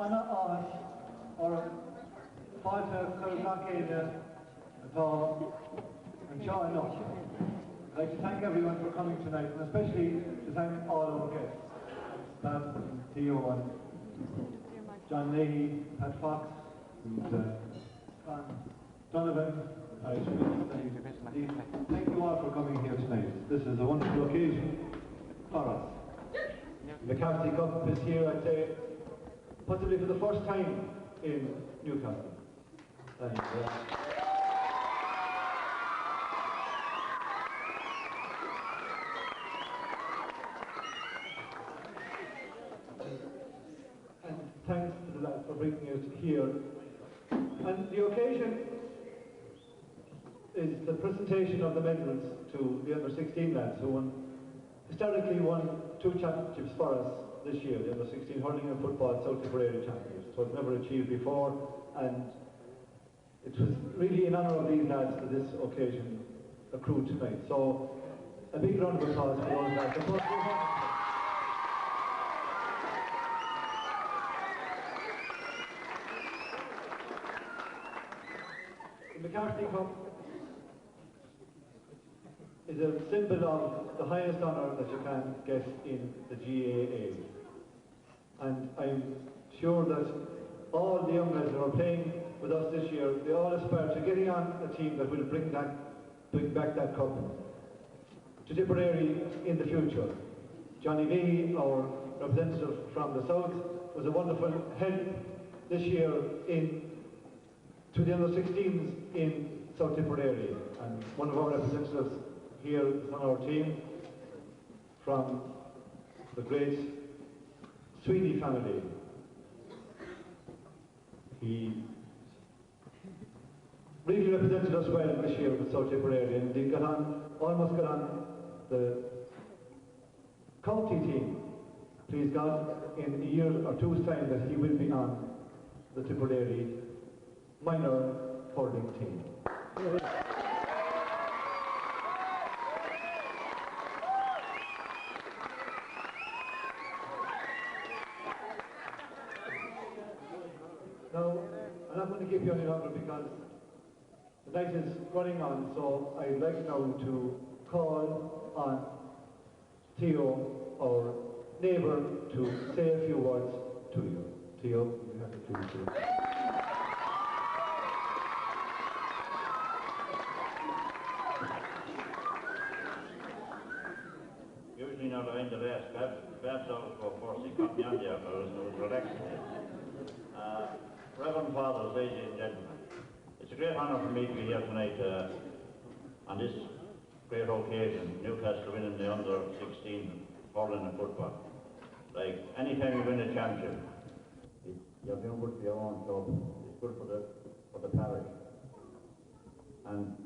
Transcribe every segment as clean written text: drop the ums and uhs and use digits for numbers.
Anna Ash, or Falta Kurmakeda, and Sean Nush. I'd like to thank everyone for coming tonight, and especially to thank all our guests, Pat and Theo and John Leahy, Pat Fox, and Donovan. Thank you all for coming here tonight. This is a wonderful occasion for us. The McCarthy Cup is here, I'd say, possibly for the first time in Newcastle. And thanks to the lads for bringing us here. And the occasion is the presentation of the medals to the under-16 lads who historically won 2 championships for us this year, the under-16 hurling and football South Tipperary championships. It was never achieved before, and it was really in honour of these lads that this occasion accrued tonight. So a big round of applause for those lads. The McCarthy Cup is a symbol of the highest honour that you can get in the GAA. And I'm sure that all the young lads that are playing with us this year, they all aspire to getting on a team that will bring back that cup to Tipperary in the future. Johnny Lee, our representative from the south, was a wonderful help this year to the under-16s in South Tipperary, and one of our representatives here is on our team from the great Sweeney family. He really represented us well this year with South Tipperary, and he almost got on the county team. Please God, in a year or two's time that he will be on the Tipperary minor hurling team. Now, I'm not going to give you any longer because the night is running on, so I'd like now to call on Theo, our neighbour, to say a few words to you. Theo, you have the floor. Usually not in the rest, perhaps I was for first, he got me on there, but it was relaxed. Reverend Fathers, ladies and gentlemen, it's a great honour for me to be here tonight on this great occasion, Newcastle winning the under-16 hurling and football. Like, any time you win a championship, you're doing good for your own club, it's good for the parish. And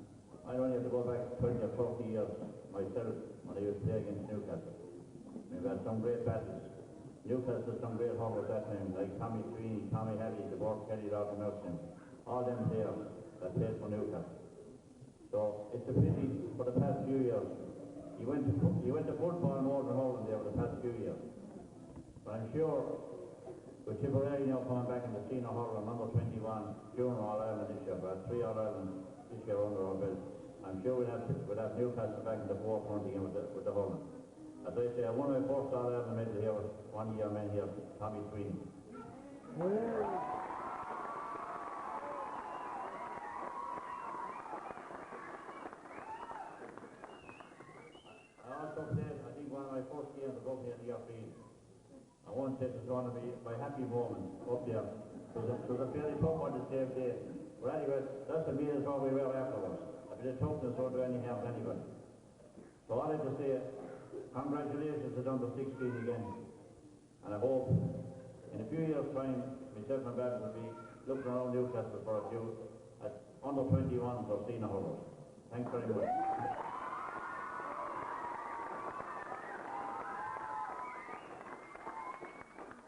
I only have to go back 20 or 40 years myself when I used to play against Newcastle. We've had some great battles. Newcastle had some great hurlers that time, like Tommy Sweeney, Tommy Halley, the Bork Kelly, Robert Nelson, all them players that played for Newcastle. So it's a pity for the past few years. You went to football more than hurling there for the past few years. But I'm sure with Tipperary now coming back in the senior hurling, number 21, junior All-Ireland this year, but 3 All-Ireland this year under our belt. I'm sure we'll have Newcastle back in the forefront again with the hurling. As I say, I won my first All-Ireland medal here with 1 year man here, Tommy Sweeney. I also played, I think, one of my first games above here in the field. I won't say it was going to be my happy moment up there. It was a fairly tough one the same day. But anyway, that's the meal how we were afterwards. A bit of toughness won't do any harm to anybody. So all I have to say, congratulations to under-16 again. And I hope in a few years' time, myself and Brad will be looking around Newcastle for a few under-21s or senior hurlers. Thanks very much.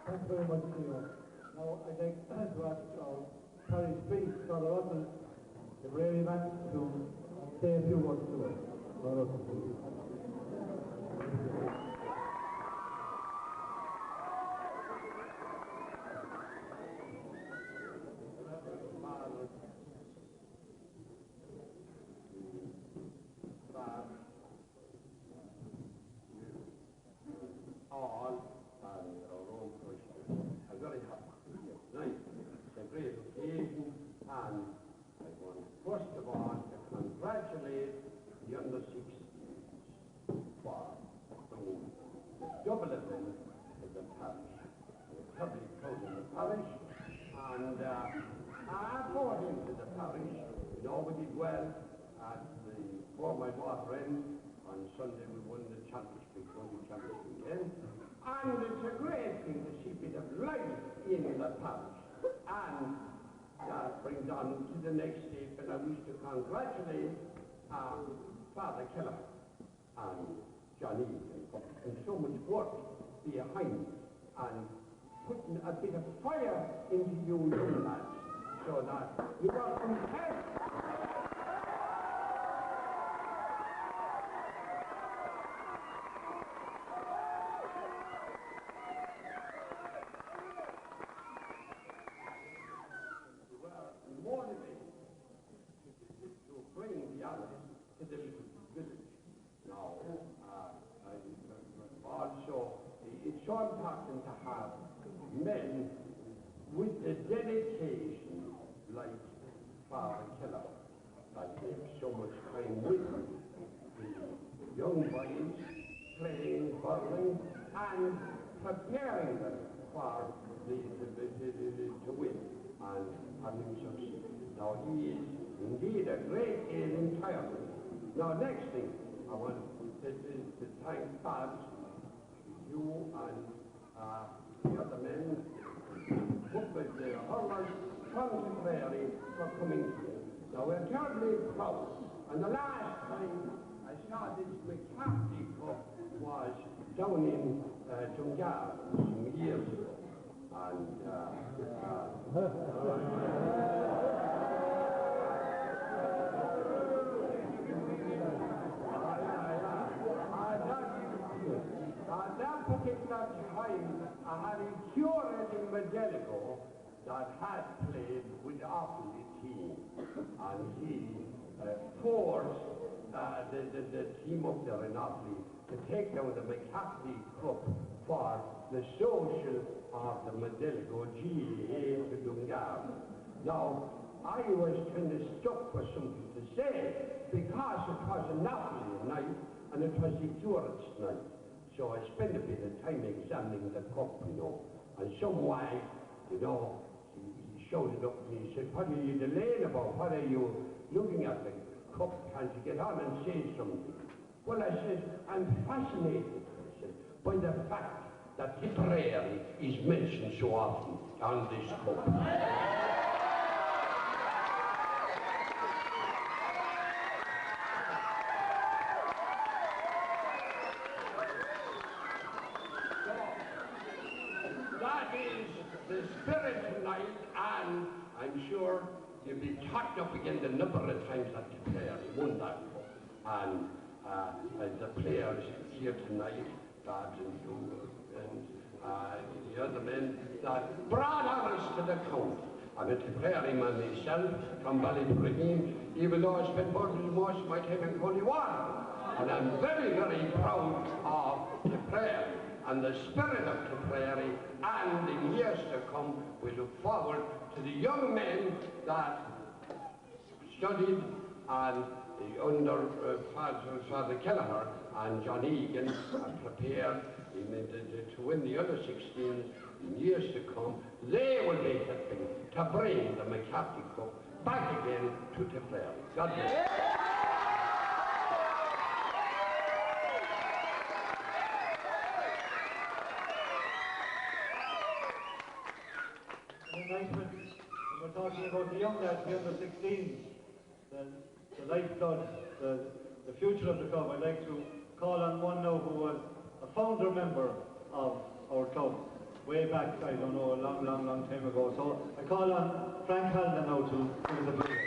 Thanks very much, Theo. Now, I'd like to ask our parish priest, Father Russell, the Brady man, to say a few words to us. Father Russell, please. occasion, and I want first of all to congratulate the under-16s for the double event of the parish. I'm terribly proud of the parish, and I brought into the parish. You know, we did well at the Formal Water End. On Sunday we won the championship, won the championship again. And it's a great thing to see a bit of life in the parish. And that brings on to the next step, and I wish to congratulate Father Keller and Johnny and so much work behind and putting a bit of fire into you young lads, so that you are content. It's so important to have men with the dedication like Father Keller, that takes so much time with the young boys playing, hurling, and preparing them for to win and having succeed. Now he is indeed a great aid entirely. Now next thing I want to thank God, you and the other men, with the hurlers from the prairie for coming here. Now we're terribly proud, and the last time I saw this McCarthy Cup was down in Dungar some years ago, and that particular time, I had a curate in Medelico that had played with the Offaly team, and he forced the team up there in Offaly to take down the McCarthy Cup for the social of the Medelico GAA to Dungar. Now, I was kind of stuck for something to say, because it was an Offaly night, and it was the curate's night. So I spent a bit of time examining the cup, you know, and some wag, you know, he showed it up and he said, "What are you delaying about? What are you looking at the cup? Can't you get on and say something?" Well, I said, "I'm fascinated," I said, "by the fact that Tipperary is mentioned so often on this cup." The spirit tonight, and I'm sure you'll be talked up again the number of times that the players won that cup. And the players here tonight, that and the other men that brought honours to the county. I'm a Tipperary man myself from Ballybreen, even though I spent most of my time in County Water. And I'm very, very proud of Tipperary and the spirit of Tipperary, and in years to come we look forward to the young men that studied and under Father Kelleher and John Egan and prepared to win the other 16s in years to come. They will be helping to bring the McCarthy Cup back again to Tipperary. God bless. When we're talking about the young lads, the under 16s, the lifeblood, the future of the club, I'd like to call on one now who was a founder member of our club way back, I don't know, a long time ago. So I call on Frank Halden now to give us a play.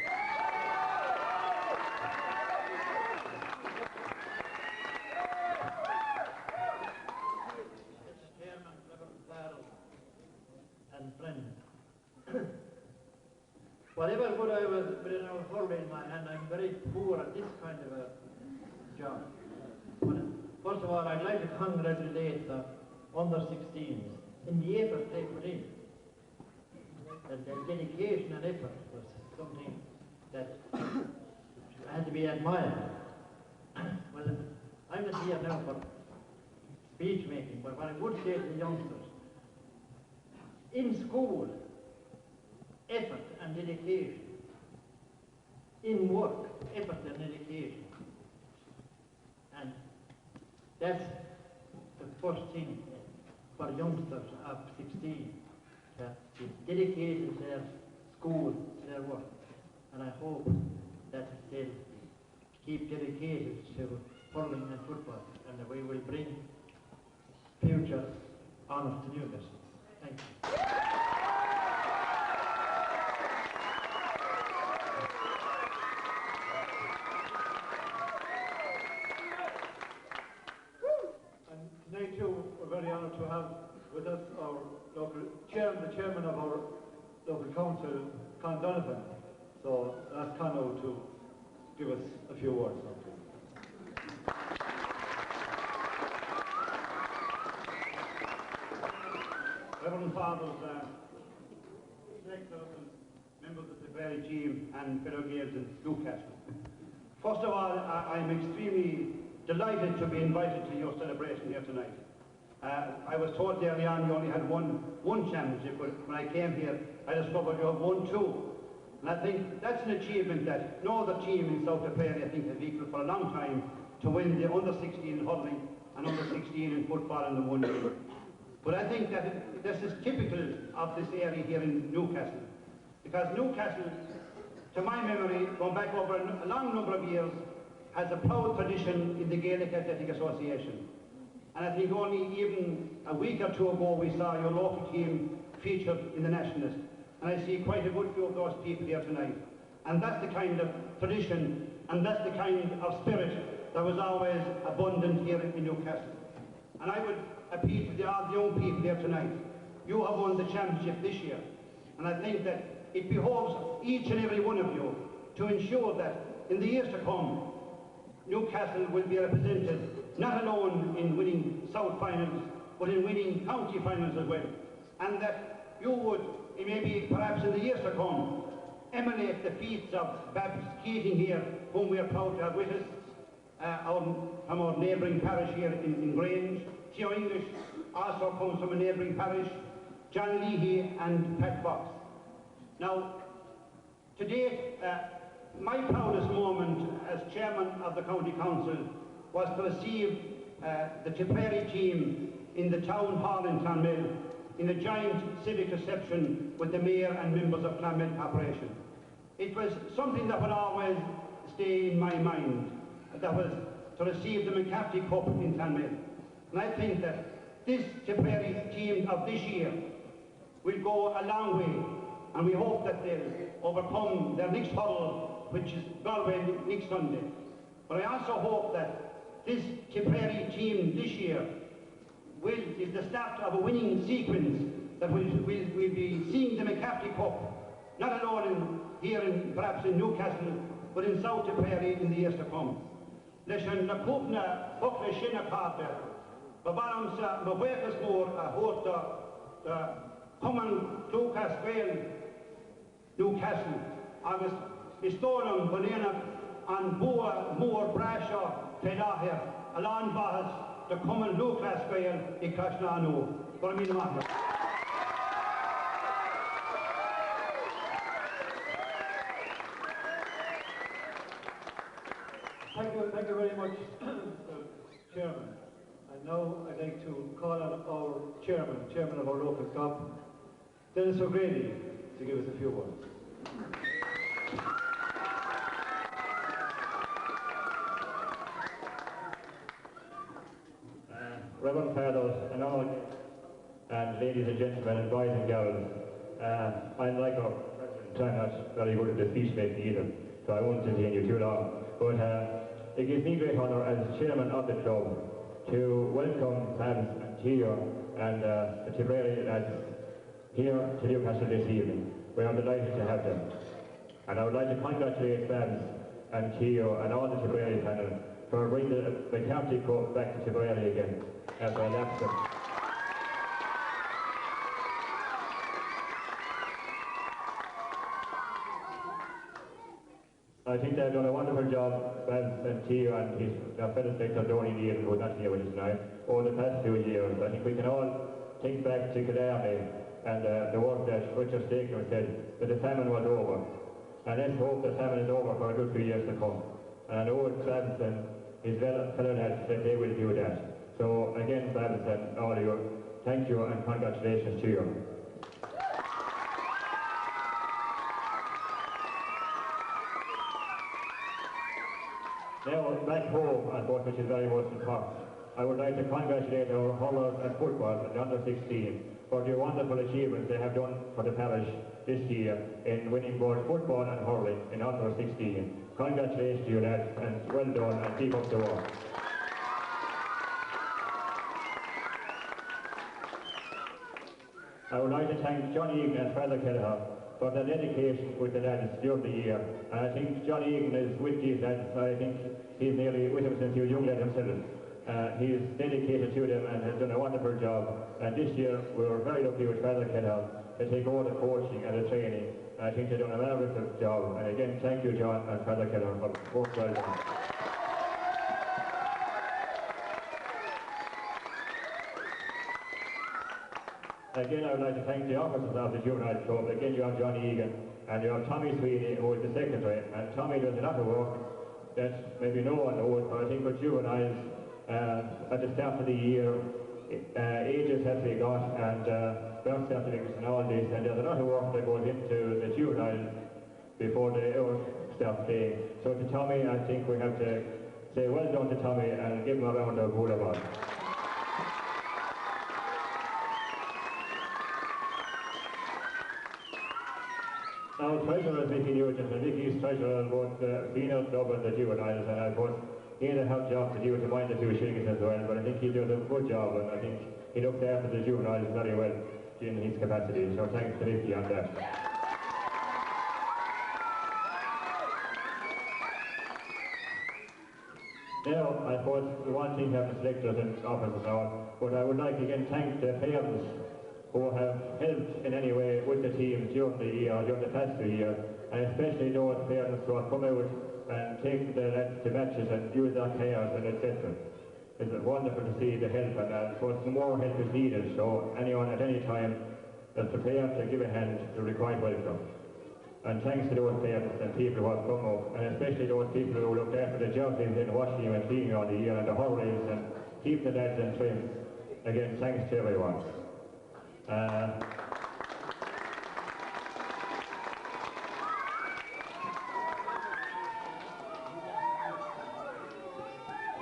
And friend. Whatever good I was within our hurling man, and I'm very poor at this kind of a job. But first of all, I'd like to congratulate the under 16s in the effort they put in. The dedication and and effort was something that had to be admired. Well, I'm not here now for speech making, but what I would say to the youngsters, in school, effort and dedication. In work, effort and dedication. And that's the first thing for youngsters of 16, that they dedicate to their school, to their work. And I hope that they'll keep dedicated to hurling and football, and that we will bring future honours to Newcastle. Thank you. Tonight too, we're very honoured to have with us our local chairman, the chairman of our local council, Con Donovan. So I'll ask Con now to give us a few words. Reverend Fathers, members of the Tipperary team and fellow Gaels in Newcastle. First of all, I'm extremely delighted to be invited to your celebration here tonight. I was told early on you only had one championship, but when I came here, I discovered you have won two. And I think that's an achievement that no other team in South Tipperary, I think, has equalled for a long time to win the under-16 hurling and under-16 in football in the one year. But I think that this is typical of this area here in Newcastle. Because Newcastle, to my memory, going back over a long number of years, has a proud tradition in the Gaelic Athletic Association. And I think only even a week or two ago we saw your local team featured in the Nationalist. And I see quite a good few of those people here tonight. And that's the kind of tradition and that's the kind of spirit that was always abundant here in Newcastle. And I would appeal to all the young people here tonight. You have won the championship this year. And I think that it behoves each and every one of you to ensure that in the years to come, Newcastle will be represented not alone in winning South finals, but in winning county finals as well. And that you would, maybe perhaps in the years to come, emulate the feats of Babs Keating here, whom we are proud to have with us, from our neighbouring parish here in Grange. Theo English also comes from a neighbouring parish, John Leahy and Pat Fox. Now, to date, my proudest moment as chairman of the county council was to receive the Tipperary team in the town hall in Clonmel in a giant civic reception with the mayor and members of Clonmel Corporation. It was something that would always stay in my mind. That was to receive the McCarthy Cup in Clonmel. And I think that this Tipperary team of this year will go a long way, and we hope that they'll overcome their next hurdle, which is Galway next Sunday. But I also hope that this Tipperary team this year is the start of a winning sequence, that we'll be seeing the McCarthy Cup, not alone here perhaps in Newcastle, but in South Tipperary in the years to come. Leishan na cúpna buckle sinna carta, babarams mabwekas mór a hóta common Lucas Vale Newcastle, agus istólam banana an bua mór brasha pedahir, alan bahas the common Lucas Vale I Kashnanu. Barmina Thank you very much, Chairman. And now I'd like to call on our Chairman of our local cup, Dennis O'Grady, to give us a few words. Reverend Fathers and all, and ladies and gentlemen and boys and girls, I'm like our president, I'm not very good at the speech making either, so I won't detain you too long. But it gives me great honour as chairman of the club to welcome Babs and Theo and the Tipperary lads here to Newcastle this evening. We are delighted to have them. And I would like to congratulate Babs and Theo and all the Tipperary panel for bringing the McCarthy Cup back to Tipperary again after a lapse of I think they've done a wonderful job, Baz and Theo and his fellow sector Donny Neal, who was not here with us tonight, over the past few years. I think we can all think back to Killarney and the work that Richard Staker said, that the famine was over. And let's hope the famine is over for a good few years to come. And I know Babs and his fellow lads that they will do that. So again, Babs and all of you, thank you and congratulations to you. Now, back home, I thought, which is very most important, I would like to congratulate our hurlers and football and the under-16 for the wonderful achievements they have done for the parish this year in winning both football and hurling in under-16. Congratulations to you lads, and well done, and keep up the work. I would like to thank Johnny Egan and Father Kelleher for their dedication with the lads during the year. And I think Johnny Egan is with these lads. I think he's nearly with them since he was young lad himself. He is dedicated to them and has done a wonderful job. And this year we were very lucky with Father Kelleher to take over the coaching and the training. I think they've done a marvellous job. And again, thank you, John and Father Kelleher, for both well done. Again, I would like to thank the officers of the Juvenile Club. Again, you have Johnny Egan and you have Tommy Sweeney, who is the secretary. And Tommy does a lot of work that maybe no one knows, but I think with juveniles at the start of the year, ages have to be got and birth certificates and all this, and there's a lot of work that goes into the juveniles before they ever start playing. So to Tommy, I think we have to say well done to Tommy and give him a round of applause. Now, treasurer is Vicky Nugent, and Vicky's treasurer both the senior club and the juveniles, and I thought he had a hard job to do to mind a few shillings as well, but I think he does a good job, and I think he looks after the juveniles very well in his capacity, so thanks to Vicky on that. Now, I thought the one thing have the selectors and officers now, but I would like to again thank the parents who have helped in any way with the teams during the year, during the past 2 years, and especially those parents who have come out and taken the lads to matches and use their cars and etc. It's wonderful to see the help, and so more help is needed, so anyone at any time that's prepared to give a hand, you're quite welcome. And thanks to those parents and people who have come up, and especially those people who looked after the jobs in washing and cleaning all the year, and the holidays, and keep the lads in trim. Again, thanks to everyone.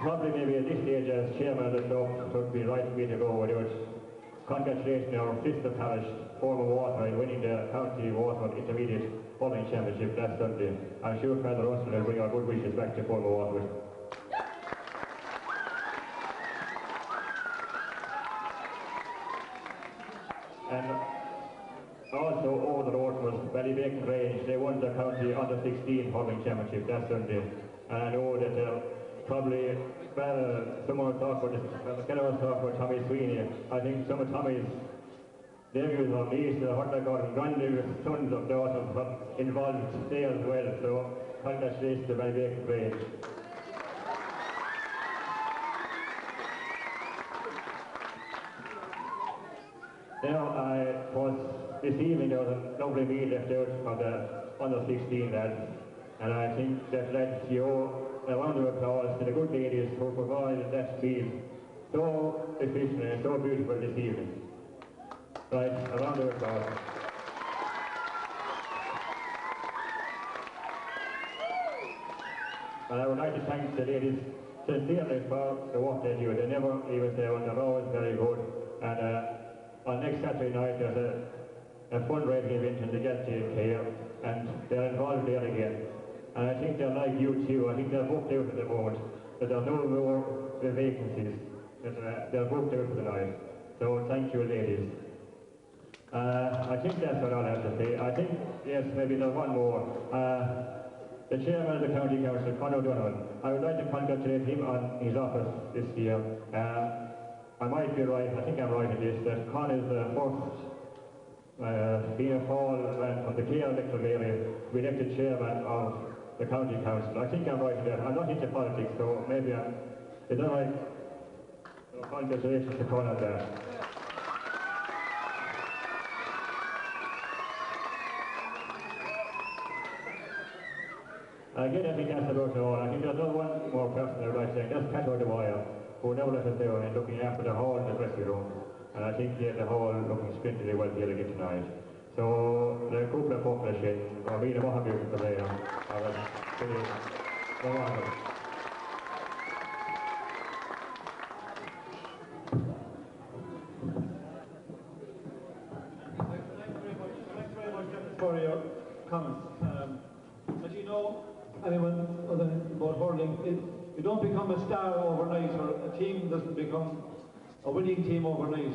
Probably maybe at this stage as chairman of the club it would be right for me to go without congratulating our sister parish, former Water, in winning the county Waterford intermediate hurling championship last Sunday. I'm sure Father Russell will bring our good wishes back to former Waterford. And also over the road was Ballybacon Range. They won the county under-16 hurling championship last Sunday. And I know that probably, someone talked about this, Kelleher talked about Tommy Sweeney. I think some of Tommy's nephews or nieces, or what they call them, grandnieces, sons of daughters involved there as well. So congratulations to Ballybacon Range. Now, this evening there was a lovely meal left out for the under-16 lads, and I think that lads, you owe a round of applause to the good ladies who provided that meal so efficient and so beautiful this evening. Right, a round of applause. And I would like to thank the ladies sincerely for the work they do. They never leave us there, and they're always very good. And on next Saturday night there's a fundraising event in the Galtine here, and they're involved there again. And I think they're like you too. I think they're booked out at the moment. But there are no more vacancies. They're booked out for the night. So thank you, ladies. I think that's what I'll have to say. I think, yes, maybe there's one more. The chairman of the county council, Conor Donovan, I would like to congratulate him on his office this year. I might be right, I think I'm right in this, that Con is the first being a fall from the Clare electoral area to be elected chairman of the county council. I think I'm right in that. I'm not into politics, so maybe I'm... Is that right? So congratulations to call on that. Again, I think that's about all. I think there's another one more person I'd like to say. That's Pat O'Dwyer, who never let us down in looking after the hall and the dressing room. And I think he had the hall looking splendidly well here again tonight. So, the couple of population, or me, the Mohammed for there. I was pretty... Thanks very much for your comments. As you know, anyone other than about hurling, you don't become a star overnight, or a team doesn't become a winning team overnight.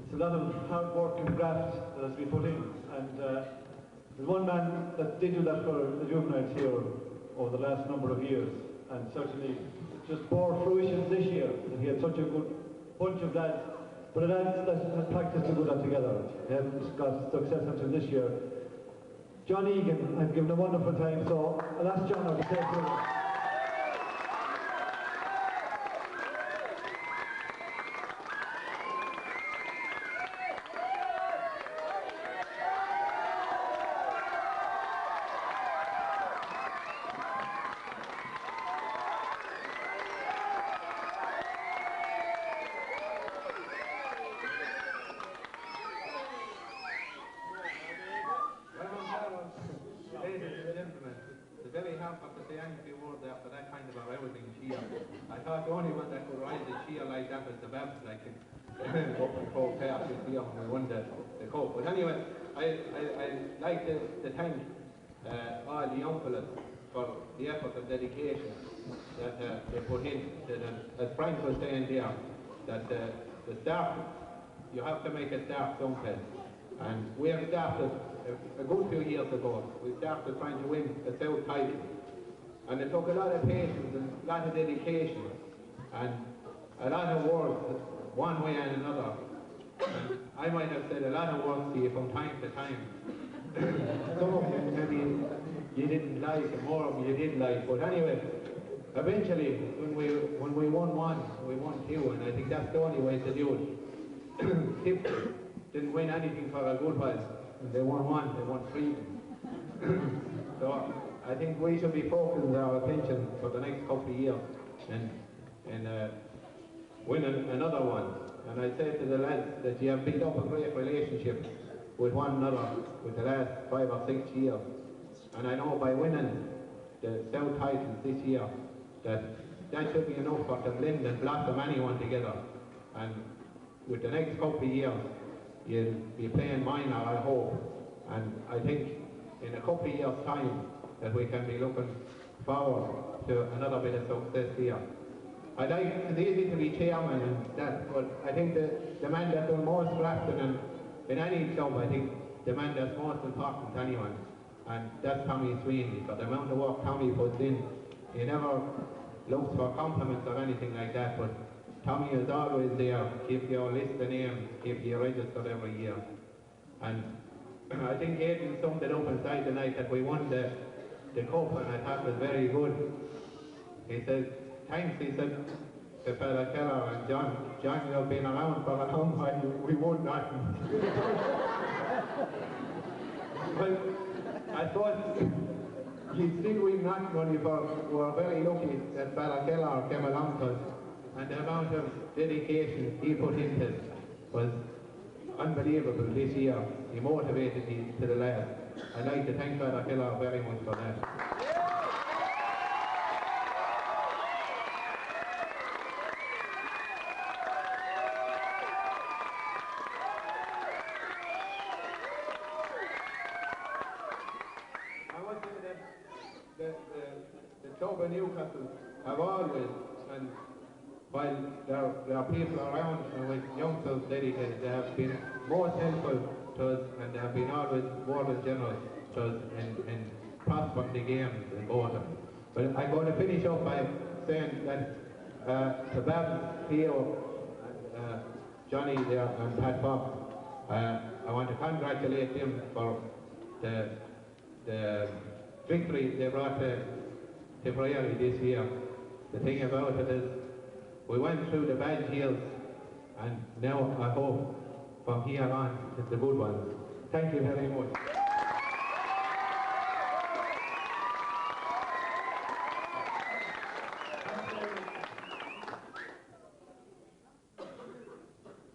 It's a lot of hard work and graft that has to be put in, and there's one man that did do that for the juveniles here over the last number of years, and certainly it just bore fruition this year that he had such a good bunch of lads, but the lads that had practiced to do that together. They haven't got success until this year. John Egan, I've given a wonderful time, so I'll ask John to take it. I thought the only one that could rise the cheer like that was the Babs, like up in Crow Park this year when we won the cup. But anyway, I like to thank all the young fellas for the effort and dedication that they put in. As Frank was saying there, that the start, you have to make a start someplace. And we have started a good few years ago. We started trying to win the South title. And it took a lot of patience and a lot of dedication and a lot of words one way and another. And I might have said a lot of words to you from time to time. Some of them maybe you didn't like, and more of them you did like. But anyway, eventually when we won one, we won two, and I think that's the only way to do it. Tips didn't win anything for a good while. They won one, they won three. So I think we should be focusing our attention for the next couple of years and win another one. And I say to the lads that you have built up a great relationship with one another with the last 5 or 6 years. And I know by winning the South titles this year that should be enough for to blend and blossom anyone together. And with the next couple of years, you'll be playing minor, I hope. And I think in a couple of years' time, that we can be looking forward to another bit of success here. It's easy to be chairman and that, but I think the man that's done most grafting in any club, I think the man that's most important to anyone, and that's Tommy Sweeney. For the amount of work Tommy puts in, he never looks for compliments or anything like that, but Tommy is always there, keeps your list of names, keeps you registered every year. And I think Aidan summed it up inside the night that we won the cup, and I thought it was very good. He said, thanks, he said, to fella Keller and John, you've been around for a long while, we won nothing. Well, I thought you'd still win nothing money, but we're very lucky that fella Keller came along to us, and the amount of dedication he put into it was unbelievable this year. He motivated me to the lads. I'd like to thank Father Keller very much for that. I want to say that the club of Newcastle have always, and while there are people around and with youngsters dedicated, they have been most helpful to us, and they have been always more than generous to us in prospering the games in both. But I'm going to finish up by saying that to Babs, Theo, and Johnny there, and Pat Fox, I want to congratulate them for the victory they brought to Tipperary this year. The thing about it is, we went through the bad years, and now I hope from here on it's the good ones. Thank you very much.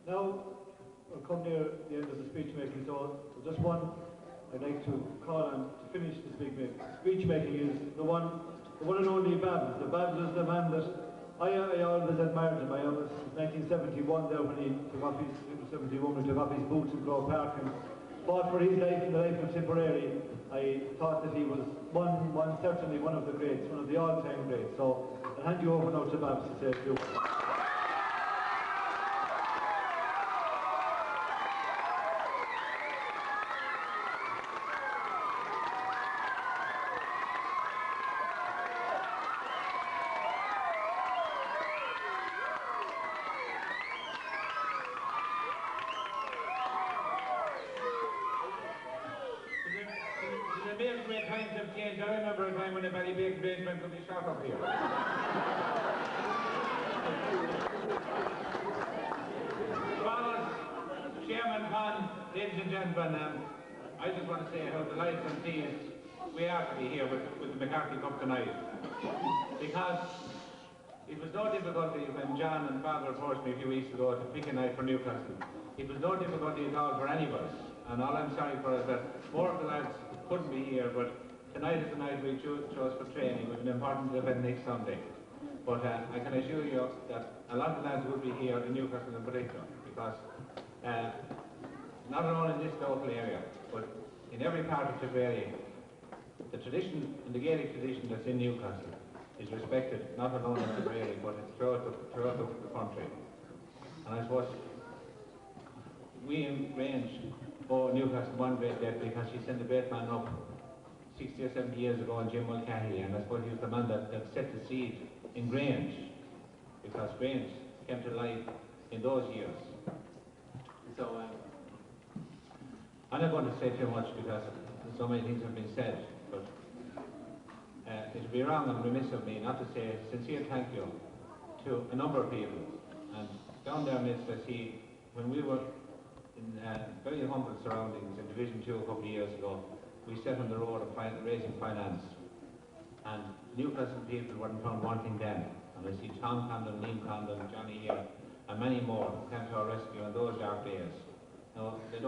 Now, we'll come near the end of the speech making, so just one I'd like to call on to finish the speech making is the one and only Babs. The Babs is the man that I always admired him. I was 1971 there when he took off his 71 when he took off his boots in Grove Park and fought for his life and the life of Tipperary. I thought that he was certainly one of the greats, one of the all-time greats. So I'll hand you over now to Babs to say a few words. I remember a time when a very big arrangement could be shot up here. Chairman Khan, ladies and gentlemen, I just want to say how delighted and pleased we are to be here with the McCarthy Cup tonight. Because it was no difficulty when John and Father approached me a few weeks ago to pick a night for Newcastle. It was no difficulty at all for any of us. And all I'm sorry for is that more of the lads couldn't be here, but tonight is the night we chose for training with an important event next Sunday. But I can assure you that a lot of lads will be here in Newcastle in particular, because not only in this local area, but in every part of Tipperary, the tradition and the Gaelic tradition that's in Newcastle is respected not only in Tipperary, but throughout the country. And I suppose we in Grange owe Newcastle one great debt, because she sent a great man up 60 or 70 years ago in Jim Mulcahy, and I suppose he was the man that set the seed in Grange, because Grange came to life in those years. So I'm not going to say too much because so many things have been said, but it would be wrong and remiss of me not to say a sincere thank you to a number of people. And down there midst, I see, when we were in very humble surroundings in Division 2 a couple of years ago, we set on the road of raising finance, and Newcastle people weren't found wanting then. And I see Tom Condon, Liam Condon, Johnny here, and many more came to our rescue in those dark days. No, they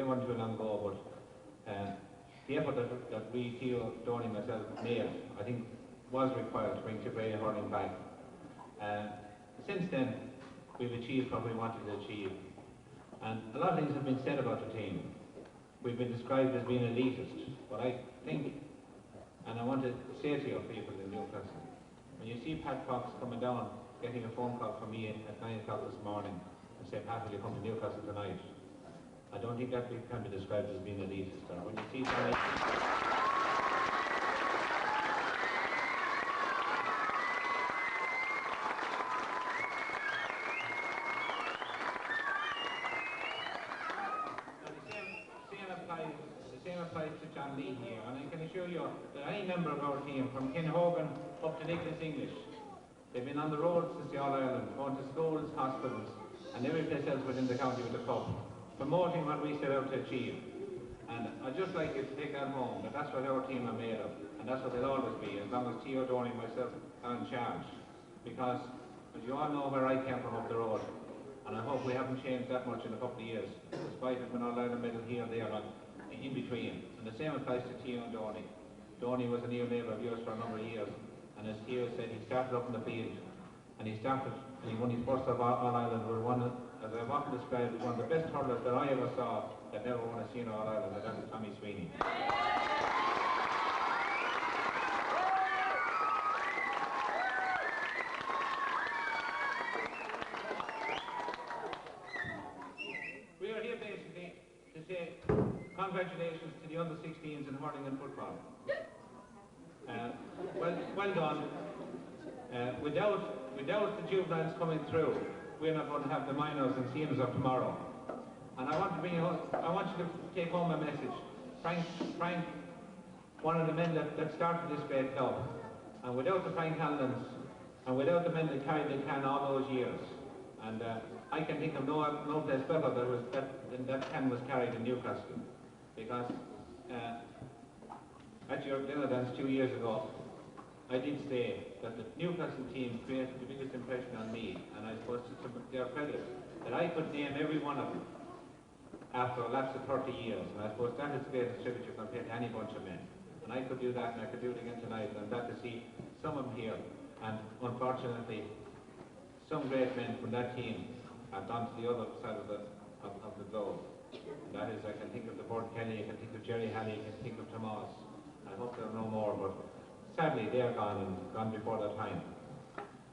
weren't too long ago, but the effort that we, Theo, Donny, myself, made, I think, was required to bring Tipperary hurling back. Since then, we've achieved what we wanted to achieve. And a lot of things have been said about the team. We've been described as being elitist, but I think, and I want to say to your people in Newcastle, when you see Pat Fox coming down, getting a phone call from me at 9 o'clock this morning, and say, Pat, will you come to Newcastle tonight? I don't think that can be described as being elitist. Or when you see somebody... Here, and I can assure you that any member of our team, from Ken Hogan up to Nicholas English, they've been on the road since the All-Ireland, going to schools, hospitals, and every place else within the county with the cup, promoting what we set out to achieve. And I'd just like you to take that home, that that's what our team are made of, and that's what they'll always be, as long as Theo Donny and myself are in charge. Because, as you all know, where I came from up the road, and I hope we haven't changed that much in a couple of years, despite it when All-Ireland medal here and there, in between. And the same applies to Theo and Donny. Donny was a near neighbour of yours for a number of years, and as Theo said, he started up in the field, and he won his first of All-Ireland with one, as I've often described, one of the best hurlers that I ever saw that never won a senior All-Ireland, and that was Tommy Sweeney. We are here basically to say congratulations to the under-16s in hurling and football. Well done. Without the juveniles coming through, we're not going to have the minors and seniors of tomorrow. And I want you to take home a message. Frank one of the men that started this great club. And without the Frank Hanlons, and without the men that carried the can all those years, and I can think of no place better that can was carried in Newcastle, because at your dinner dance 2 years ago, I did say that the Newcastle team created the biggest impression on me, and I suppose to their credit, that I could name every one of them after a lapse of 30 years, and I suppose that is the greatest tribute you can pay to any bunch of men. And I could do that, and I could do it again tonight, and I'm glad to see some of them here, and unfortunately, some great men from that team have gone to the other side of the globe. And that is, I can think of the Bord Kelly, I can think of Jerry Halley, I can think of Tomas. I hope there are no more, but sadly they are gone, and gone before their time.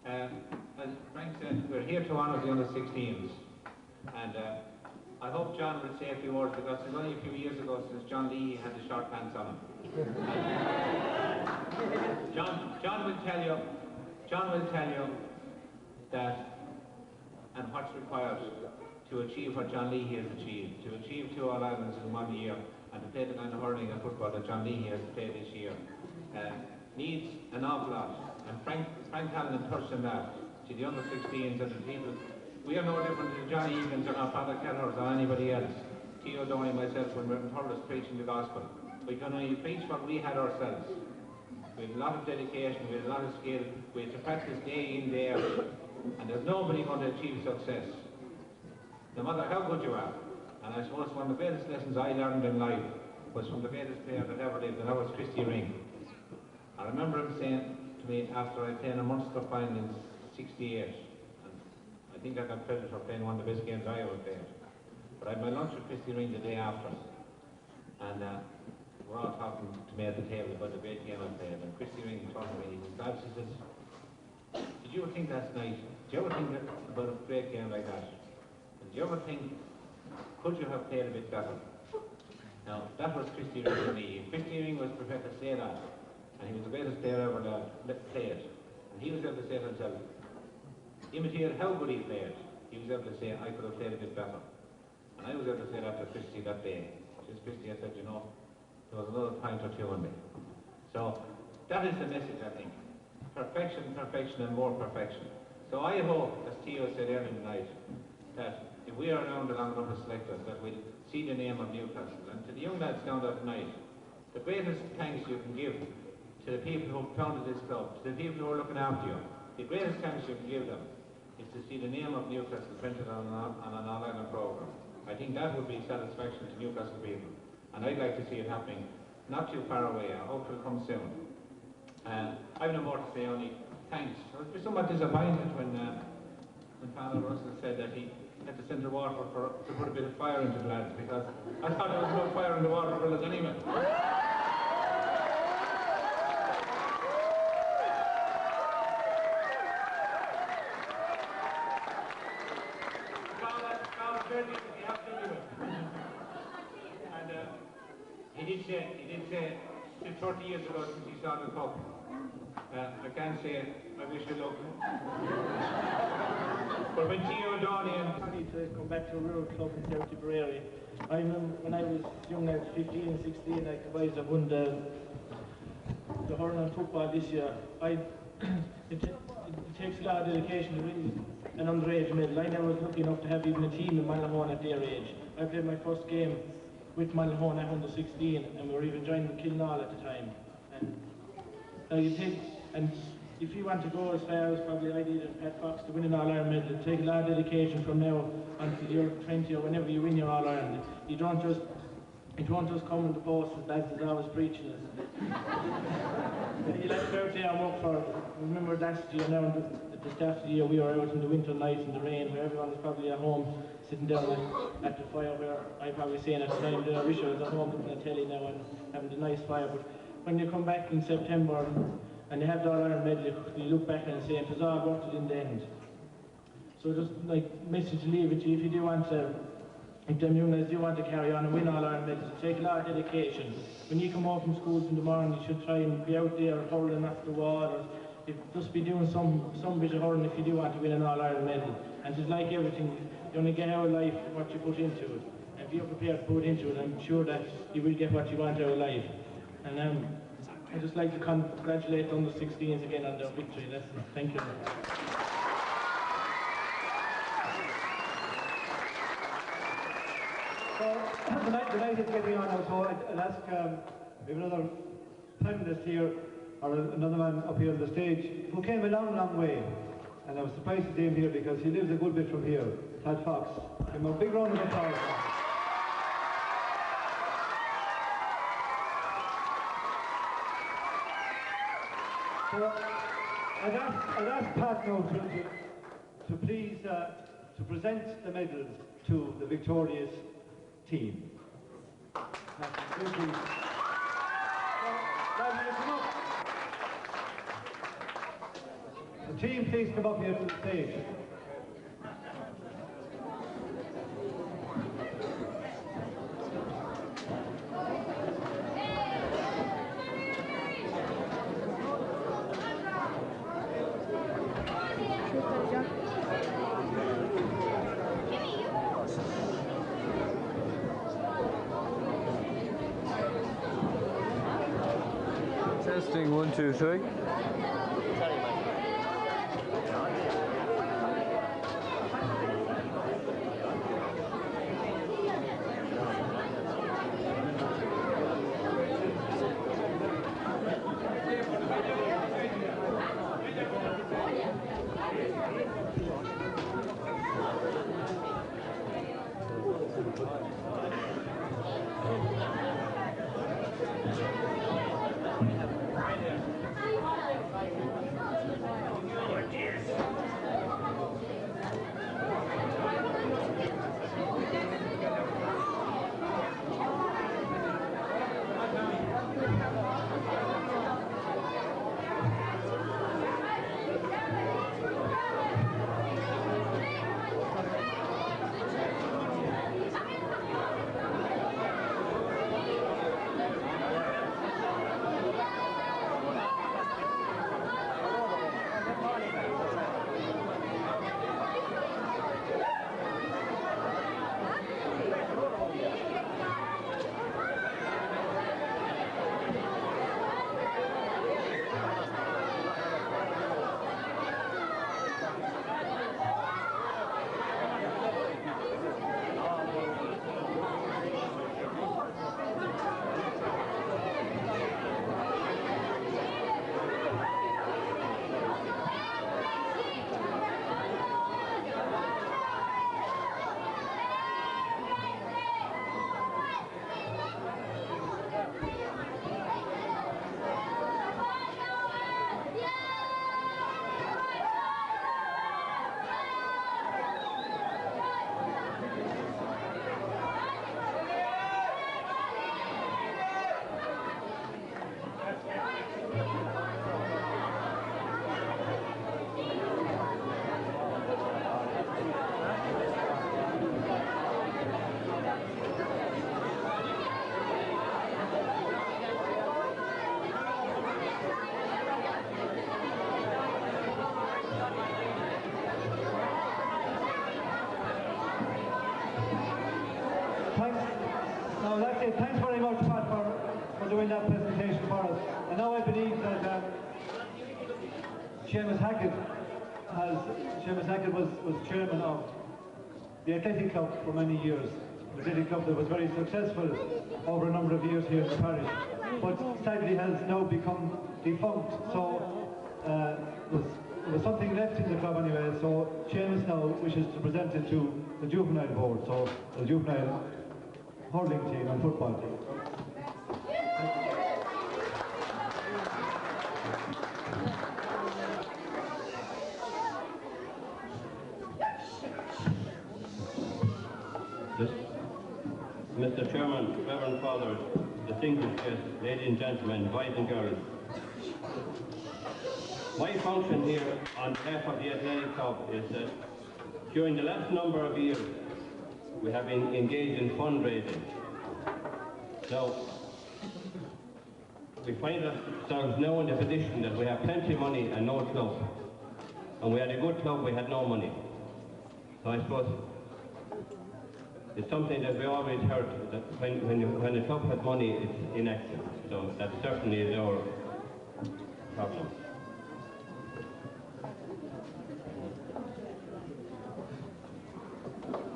As Frank said, we're here to honour the under-16s, and I hope John will say a few words, because it was only a few years ago since John Leahy had the short pants on him. John will tell you that, and what's required to achieve what John Leahy has achieved, to achieve 2 All-Irelands in 1 year, and to play the kind of hurling and football that John Leahy has played this year, needs an awful lot. And Frank Hanlon touched on that, to the under-16s and the people. We are no different than Johnny Egan's or Father Kelleher's or anybody else. Theo Downey and myself, when we're in Thurles preaching the gospel, we can only preach what we had ourselves. We had a lot of dedication, we had a lot of skill, we had to practice day in, day out, and there's nobody going to achieve success, no matter how good you are. And I suppose one of the greatest lessons I learned in life was from the greatest player that ever lived, and that was Christy Ring. I remember him saying to me after I played a Munster final in '68, and I think I got credit for playing one of the best games I ever played, but I had my lunch with Christy Ring the day after, and we're all talking to me at the table about the great game I played, and Christy Ring talking to me, he says, did you ever think last night, did you ever think about a great game like that? And did you ever think, could you have played a bit better? Now, that was Christy Ring to me. Christy Ring was prepared to say that, and he was the greatest player ever that played. And he was able to say to himself, imitated how good he played, he was able to say, I could have played a bit better. And I was able to say that to Christy that day. Just Christy, I said, you know, there was another pint or two in me. So, that is the message, I think. Perfection, perfection, and more perfection. So I hope, as Theo said earlier tonight, that if we are around the long enough as selectors, that we'll see the name of Newcastle. And to the young lads down there tonight, the greatest thanks you can give to the people who founded this club, to the people who are looking after you, the greatest thanks you can give them is to see the name of Newcastle printed on an All-Ireland programme. I think that would be satisfaction to Newcastle people. And I'd like to see it happening not too far away. I hope it will come soon. I've no more to say, only thanks. I was somewhat disappointed when Father Russell said that he had to send the water to put a bit of fire into the lads, because I thought there was no fire in the water for us anyway. And he did say 30 years ago since he saw the cup. I can't say I wish you luck. But when Theo Downey and... Happy to come back to a rural club in County Tipperary. I remember when I was young, I was 15 and 16, I won the hurling and football this year. It takes a lot of dedication to win an underage medal. I never was lucky enough to have even a team in Malahone at their age. I played my first game with Malahone at under 16, and we were even joined with Kilnall at the time. And if you want to go as far as probably I did and Pat Fox to win an All-Ireland medal, it takes a lot of dedication from now until you're 20 or whenever you win your All-Ireland. It won't just come in the post, as lads is always preaching us. You like to go out there and work for it. Remember last year now, at the start of the year, we were out in the winter nights in the rain, where everyone was probably at home sitting down at the fire, where I probably saying at the time that I wish I was at home looking at telly now and having the nice fire. But when you come back in September and you have the All-Ireland medal, you look back and say it was all worth it in the end. So just like message to leave it to you, if you do want to, if them young lads do want to carry on and win All-Ireland medals, take a lot of dedication. When you come home from schools in the morning, you should try and be out there hurling off the wall, or just be doing some bit of hurling if you do want to win an All-Ireland medal. And just like everything, you only get out of life what you put into it. And if you're prepared to put into it, I'm sure that you will get what you want out of life. And I'd just like to congratulate the under-16s again on their victory. Thank you. So the night is getting on now, so I'll ask, we have another panelist here, or another man up here on the stage, who came a long, long way. And I was surprised to see him here because he lives a good bit from here, Pat Fox. Give him a big round of applause. So I'd ask Pat now to please to present the medals to the victorious team. Pat, will you please? So, will you come up? The team, please come up here to the stage. Testing 1, 2, 3. Thanks very much, Pat, for doing that presentation for us. And now I believe that Seamus Hackett was chairman of the Athletic Club for many years. The Athletic Club that was very successful over a number of years here in the parish, but sadly has now become defunct. So there was something left in the club anyway. So Seamus now wishes to present it to the juvenile board, so the juvenile hurling team and football team. Mr. Chairman, Reverend Fathers, distinguished guests, ladies and gentlemen, boys and girls. My function here on behalf of the Athletic Club is that during the last number of years we have been engaged in fundraising. Now, we find ourselves now in the position that we have plenty of money and no club. And we had a good club, we had no money. So I suppose it's something that we always heard, that when the club has money, it's inactive. So that certainly is our problem.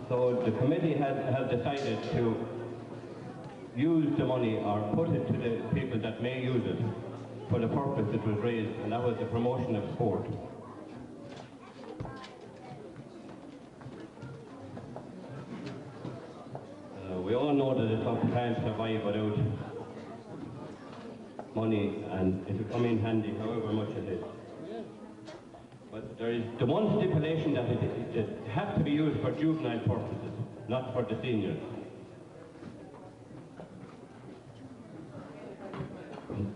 So the committee has decided to use the money or put it to the people that may use it for the purpose it was raised, and that was the promotion of sport. We all know that the club can't survive without money, and it will come in handy however much it is. But there is the one stipulation that it has to be used for juvenile purposes, not for the seniors.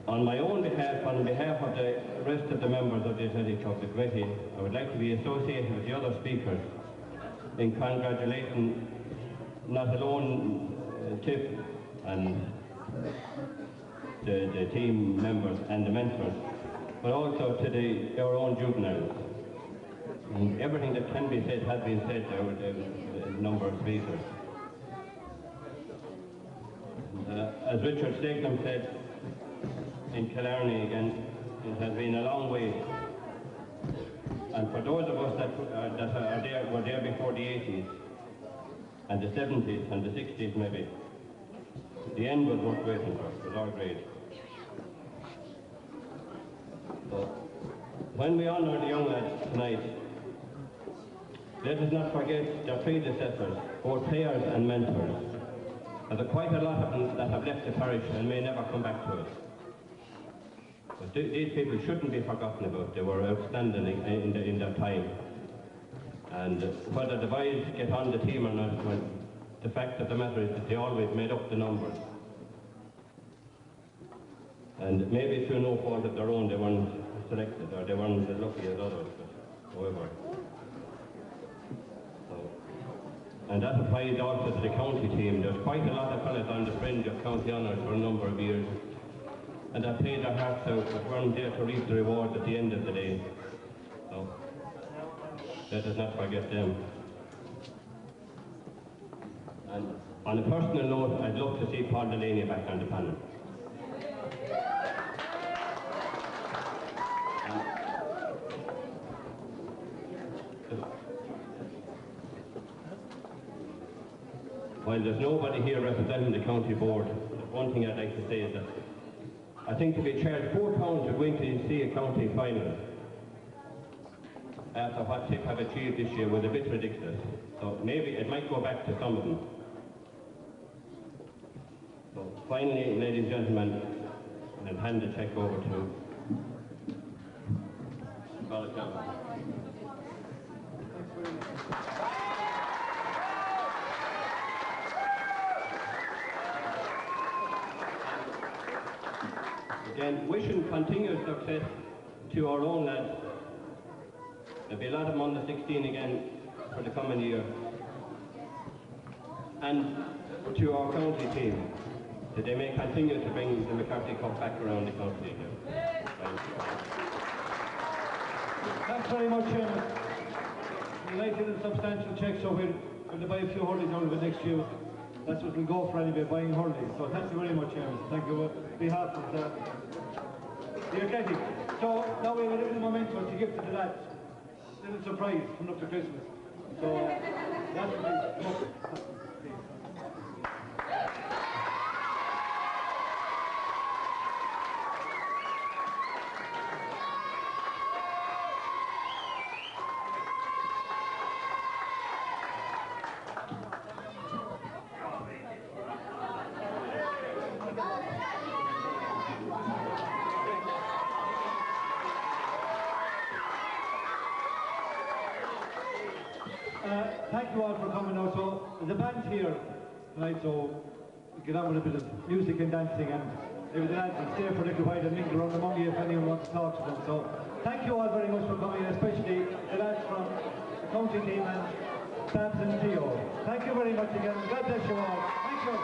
On my own behalf, on behalf of the rest of the members of the Athletic Club, the committee, I would like to be associated with the other speakers in congratulating not alone Tiff and the team members and the mentors, but also to our own juveniles. And everything that can be said has been said there with a number of speakers. As Richard Stegnam said, in Killarney again, it has been a long way. And for those of us that were there before the 80s, and the 70s, and the 60s maybe, the end was worth waiting for. It was all great. So, when we honour the young lads tonight, let us not forget their predecessors, both players and mentors. There are quite a lot of them that have left the parish and may never come back to us. But these people shouldn't be forgotten about. They were outstanding in their time. And whether the boys get on the team or not, well, the fact of the matter is that they always made up the numbers. And maybe through no fault of their own, they weren't selected, or they weren't as lucky as others, but however. And that applies also to the county team. There's quite a lot of fellas on the fringe of county honours for a number of years, and that played their hearts out, but weren't there to reap the rewards at the end of the day. So, let us not forget them. And on a personal note, I'd love to see Paul Delaney back on the panel. While there's nobody here representing the county board, one thing I'd like to say is that I think to be charged £4 for going to see a county final after what Tip have achieved this year was a bit ridiculous. So maybe it might go back to some of them. So finally, ladies and gentlemen, I'll hand the cheque over to Colin Campbell. Again, wishing continued success to our own lads. There'll be a lot of them on the 16 again for the coming year. And to our county team, that they may continue to bring the McCarthy Cup back around the county again. Thanks very much, Chairman. Nice and substantial check, so we'll buy a few hurleys out of it next year. That's what we'll go for anyway, buying hurleys. So thank you very much, Chairman. Thank you on behalf of the Athletic. So now we have a little momentum to give to the lads. Little surprise coming up to Christmas. So that's what thank you all for coming out. So the band's here tonight, so we get on with a bit of music and dancing, and maybe the lads will stay for a little while and mingle around among you if anyone wants to talk to them. So thank you all very much for coming, especially the lads from the county team and Babs and Theo. Thank you very much again. God bless you all. Thank you.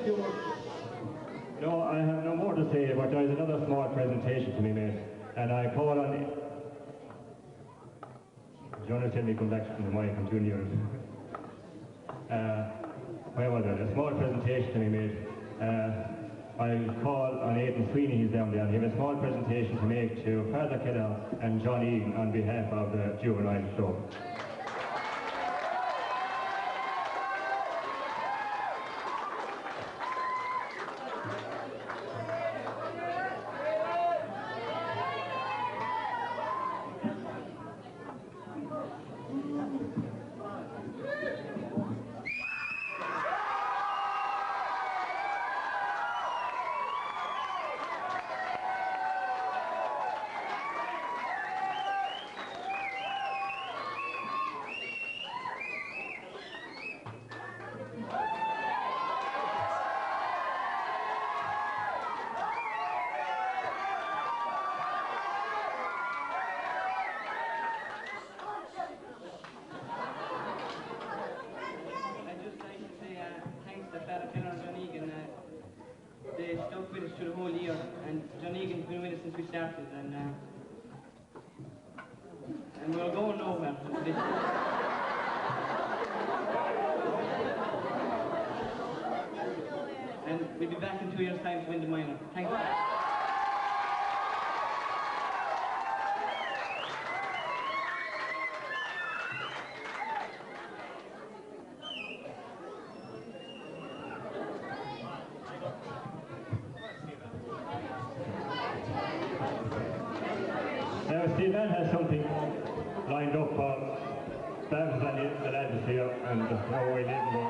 few words. No, I have no more to say, but there is another small presentation to be made, and I call on... Do you want to tell me come back from the mic? I'm too near it. Where was it? A small presentation to be made. I'll call on Aidan Sweeney, he's down there, and he has a small presentation to make to Father Keller and John Egan on behalf of the Juvenile Club. They stuck with us through the whole year, and John Egan's been with us since we started, and we're going nowhere. And we'll be back in 2 years' time to win the minor. Thank you. Stephen has something lined up for Babs and the lads here, and how we live go.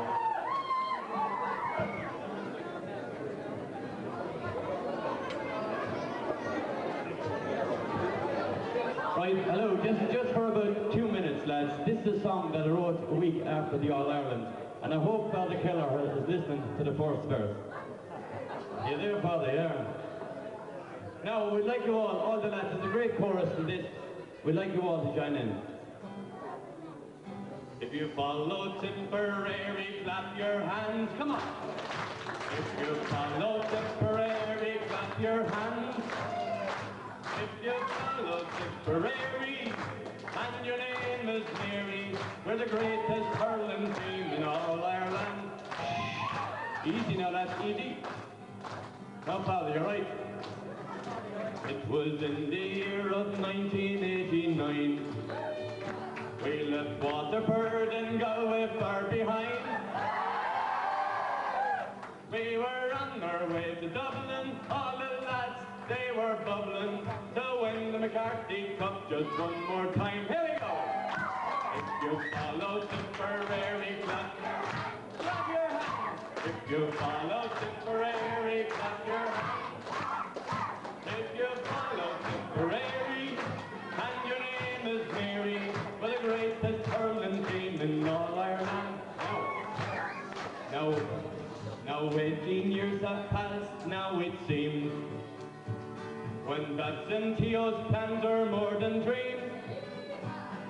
Right, hello, just for about 2 minutes, lads. This is a song that I wrote a week after the All-Ireland, and I hope Father Keller is listening to the first verse. You there, Father? Yeah. Now, we'd like you all the lads, it's a great chorus in this. We'd like you all to join in. If you follow Tipperary, clap your hands, come on. If you follow Tipperary, clap your hands. If you follow Tipperary, and your name is Mary, we're the greatest hurling team in all Ireland. Easy now, lads, easy. Now, Father, you're right. It was in the year of 1989. We left Waterford and Galway far behind. We were on our way to Dublin, all the lads, they were bubbling to win the McCarthy Cup just one more time. Here we go! If you follow Tipperary, clap your hands. If you follow Tipperary, clap your hands. If you follow Tipperary, and your name is Mary, we're the greatest hurling team in all Ireland. Now 18 years have passed, now it seems, when Babs and Tio's plans are more than dreams.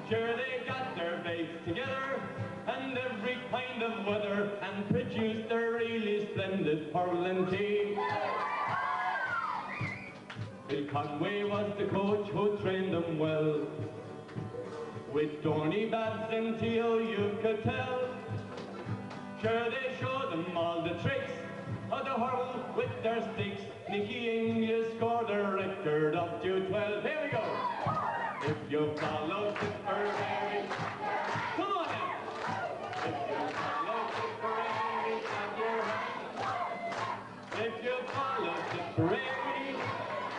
Sure, they got their babes together, and every kind of weather, and produced a really splendid hurling team. Bill Conway was the coach who trained them well. With Dorney, Babs and Teal you could tell. Sure, they showed them all the tricks of the hurl with their sticks. Nicky English scored a record up to 12. Here we go! If you follow Tipperary, come on now! If you follow Tipperary, clap your hands. If you follow Tipperary,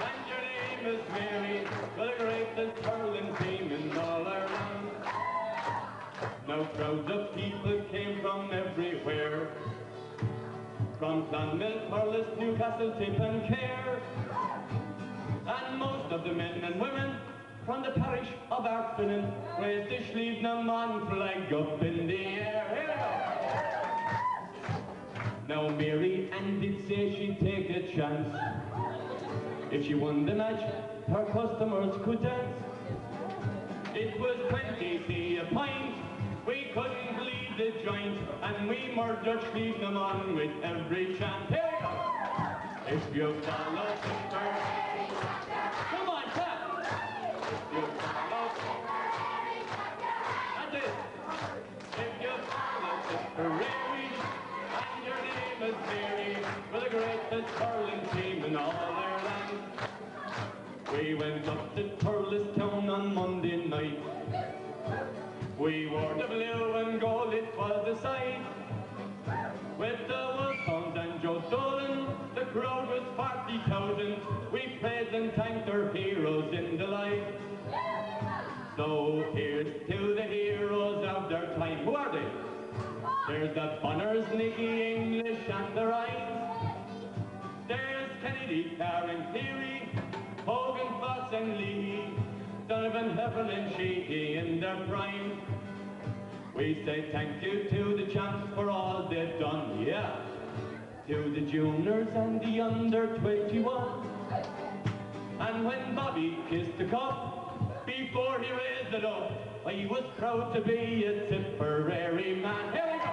and your name is Mary, we're the greatest hurling team in all Ireland. Now crowds of people came from everywhere, from Clonmel, Thurles, Newcastle, Tip and Care, and most of the men and women from the parish of Arfinin raised the Schlievnaman flag up in the air. Here we go! Now Mary Ann did say she'd take a chance. If she won the match, her customers could dance. It was 20c a pint, we couldn't believe the joint, and we murder sleep them on with every chant. Here we go! If you follow Tipperary, come on, tap! If you follow Tipperary, that's it! If you follow Tipperary, and your name is Mary, we're the greatest hurling team in all Ireland. We went up to Turlestown on Monday night. We wore the blue and gold, it was a sight. With the Wolfhounds and Joe Dolan, the crowd was 40,000. We praised and thanked our heroes in the light. So here's to the heroes of their time. Who are they? There's the Bonners, Nicky English and the Rhines. There's Kennedy, Karen Cleary, Hogan, Foss and Lee, Donovan, Heffel and Sheehy in their prime. We say thank you to the champs for all they've done, yeah. To the juniors and the under 21. And when Bobby kissed the cup, before he raised it up, he was proud to be a Tipperary man. Here we go!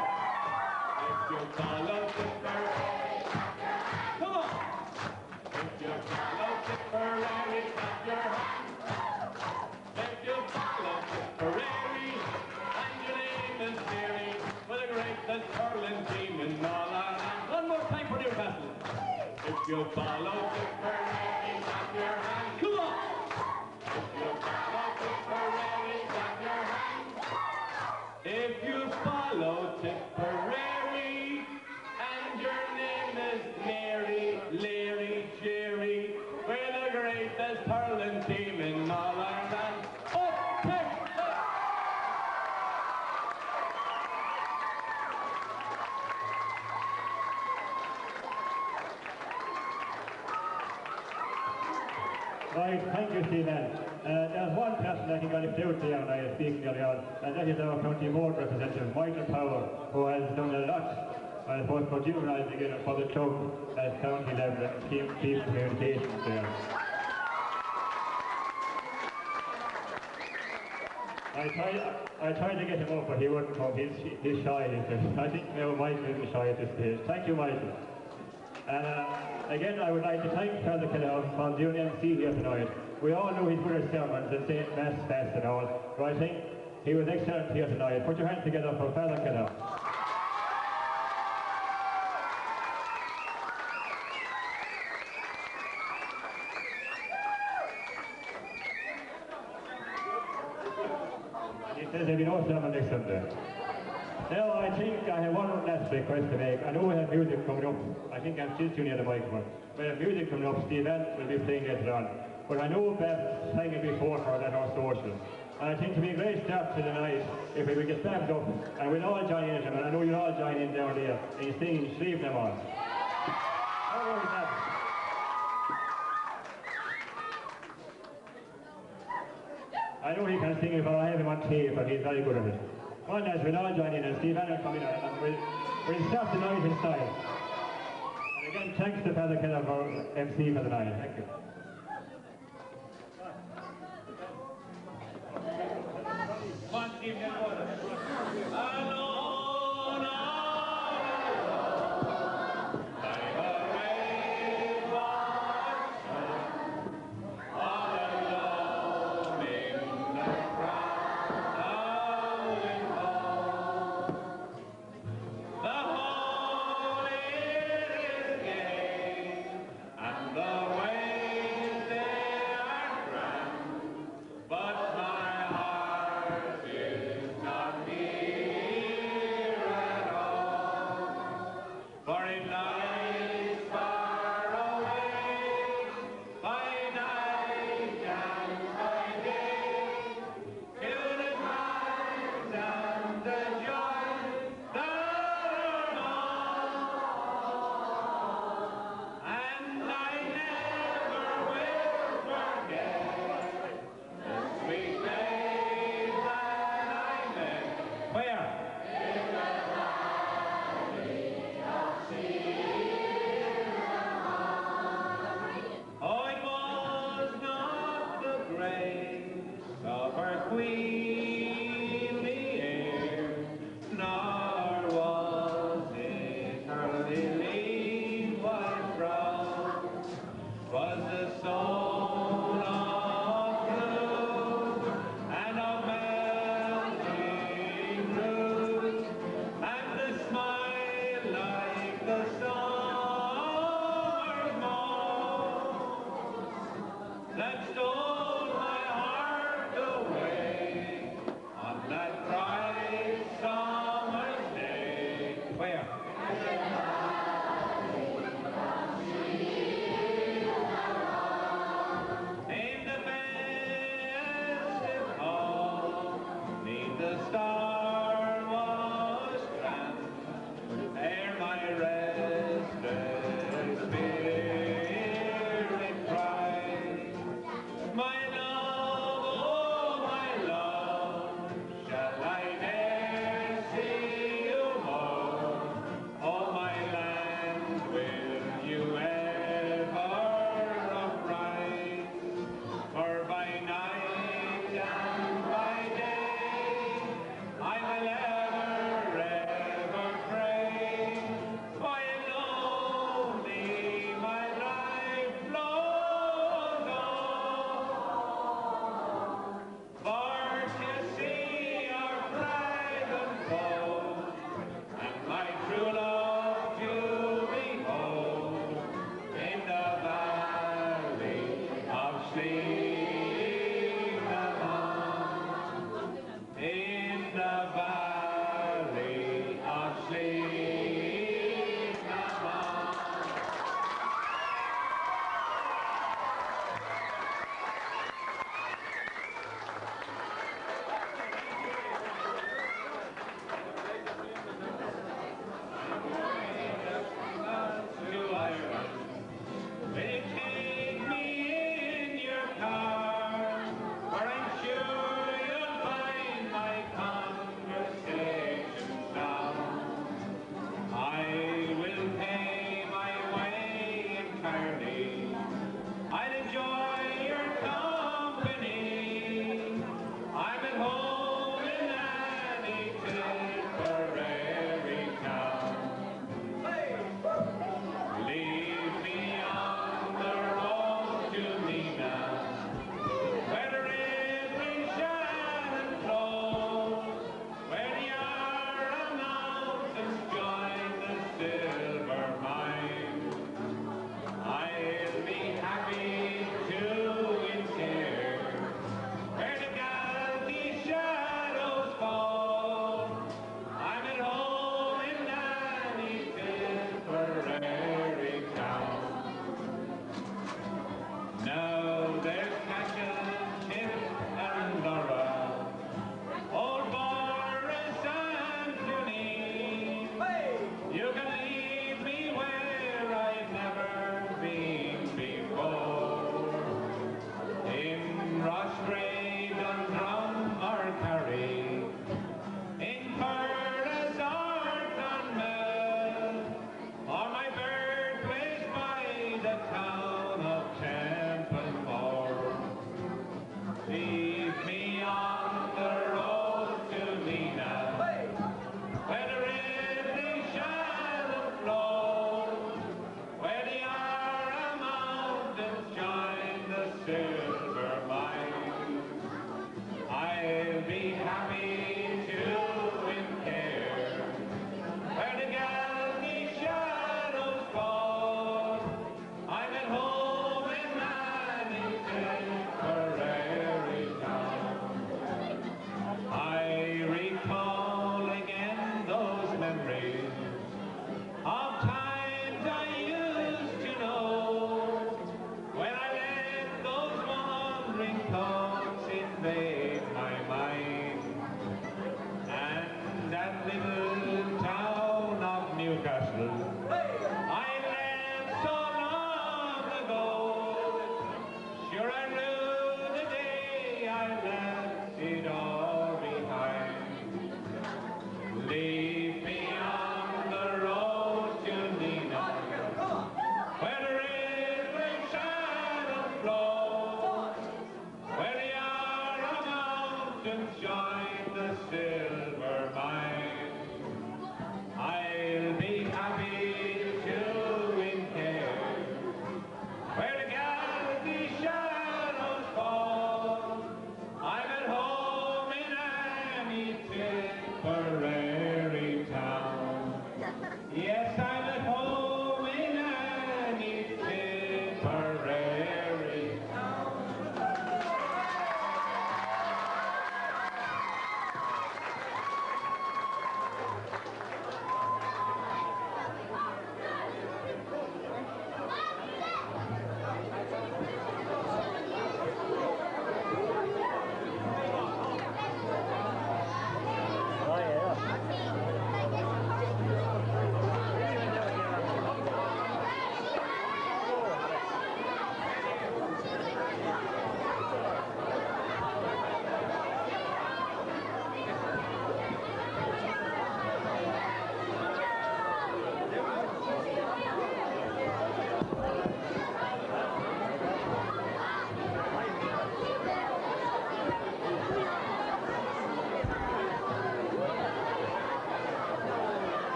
If you follow Tipperary, come on! If you follow Tipperary, clap your hands. If you follow Tipperary, and your name is Mary, we're the greatest hurling team in all Ireland. One more time for Newcastle. If you follow Tipperary, clap your hands. Come on! If you follow Tipperary, clap your hands. If you follow Tipperary, and your name is Mary, Larry, Jerry, we're the greatest hurling team in all Ireland. Up, Tipperary! Right, thank you, Stephen. There's one person I think I left out there when I was speaking earlier on, and that is our county board representative, Michael Power, who has done a lot, I suppose, for juvenile together for the club at county level and keep communications there. I tried to get him up, but he wouldn't come. He's shy. I think now Michael is shy at this stage. Thank you, Michael. And again, I would like to thank Father Kellogg for doing MC here tonight. We all know he's good at sermons and St. Mass Fest and all, but I think he was excellent here tonight. Put your hands together for Father Kellogg. He says there'll be no sermon next Sunday. Now, I think I have one last request to make. I know we have music coming up. I think I'm still too near the microphone. We have music coming up. Stephen will be playing later on. But I know Bev sang it before for that on social. And I think to be a great start to the night, if we get backed up, and we'll all join in, and I know you'll all join in down there, in singing Sleep Them On. I know he can sing it, but I have him on tape, and he's very good at it. Well, lads, we'll all join in, and Stephen will come in, and we'll start the night in style. And again, thanks to Father Kellogg for MC for the night. Thank you. One team can go. But my heart is not. valley of sleepless night. To Ireland, will you take me in your car? For I'm sure you'll find my conversation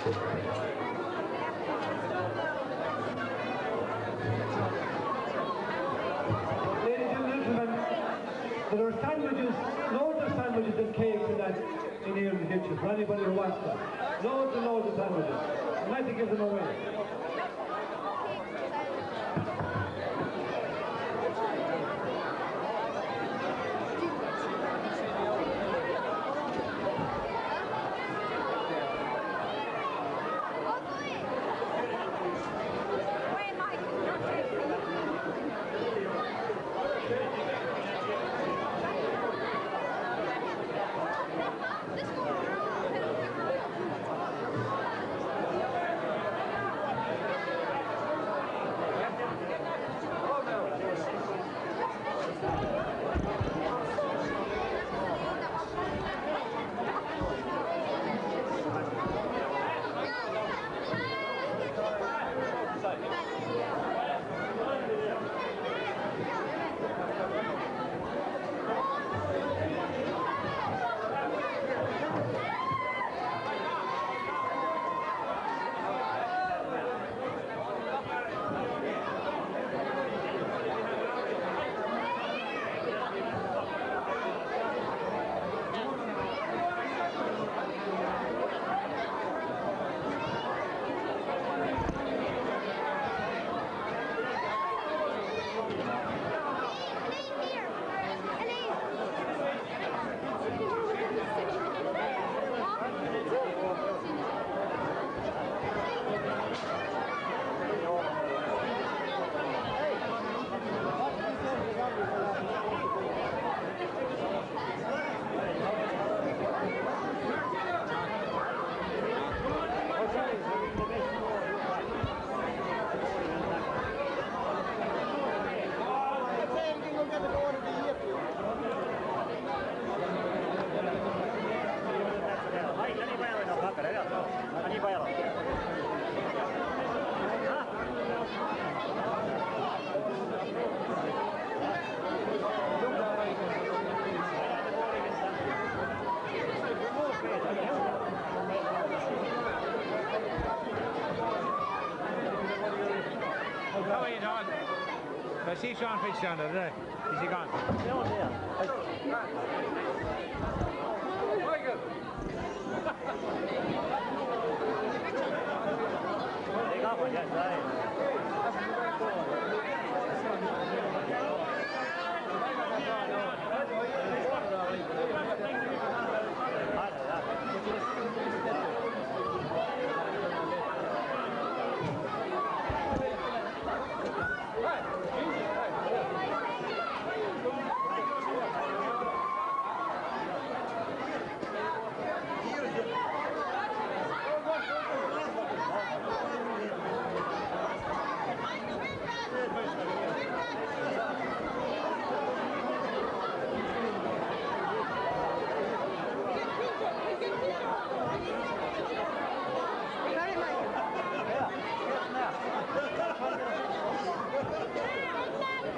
Ladies and gentlemen, there are sandwiches, loads of sandwiches and cakes in here in the kitchen for anybody who wants them. Loads and loads of sandwiches. I'd like to give them away. How are you doing? I see Sean Fitch down there today. Is he gone? Michael! Take off, I guess, right?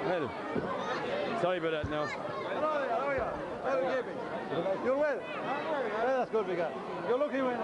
Well, sorry about that now. How are you? How are you keeping? You're well? Yeah, that's good we got. You're lucky when...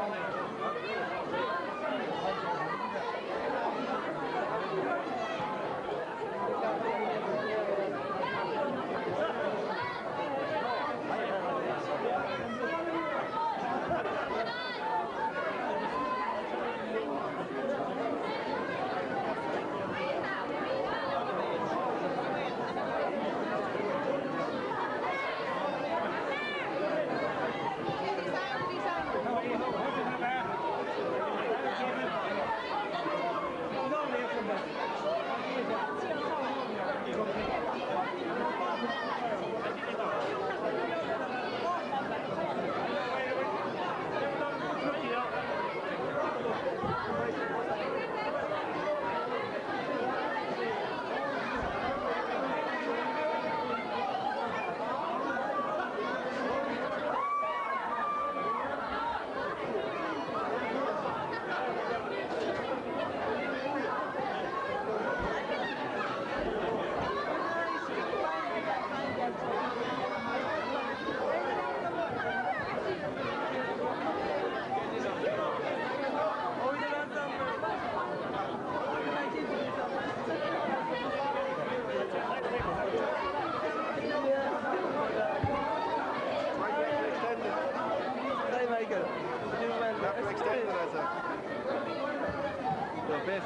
to extend it as a bit.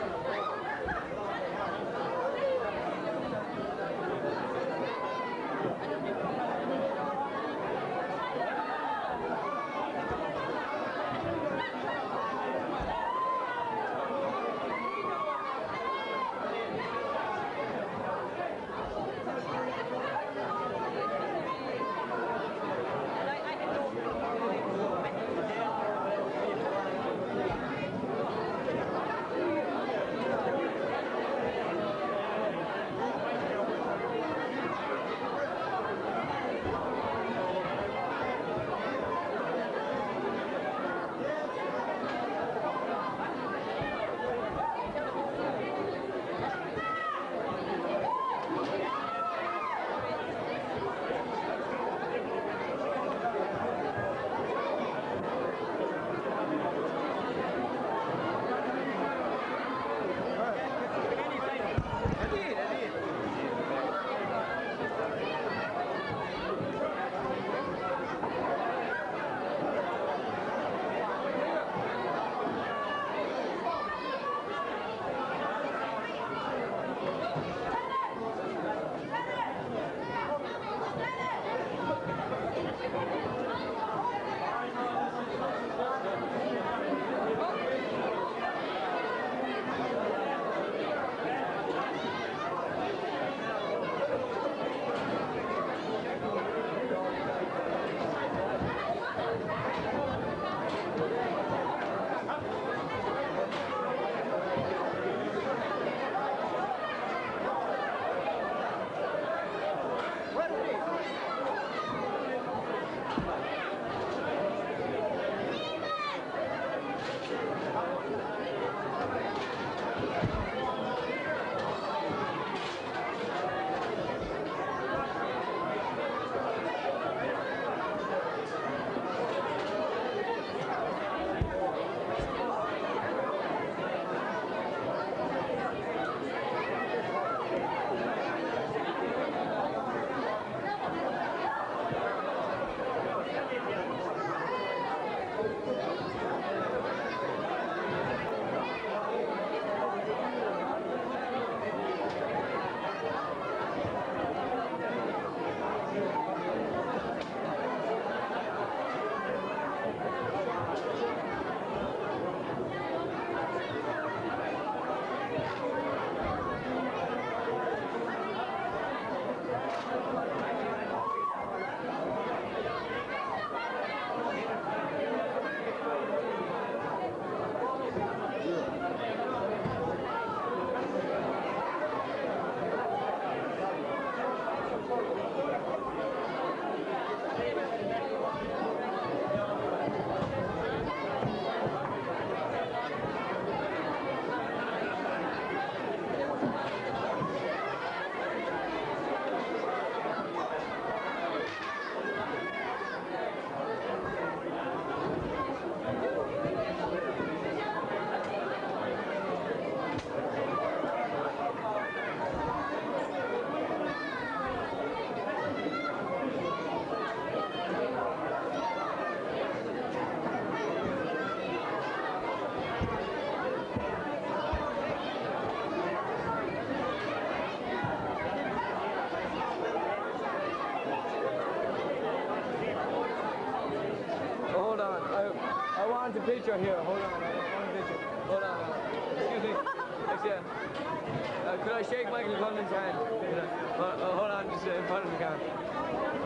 want a picture here. Hold on, I want a picture. Hold on. Excuse me. Could I shake Michael Conlon's hand? Hold on, just in front of the camera.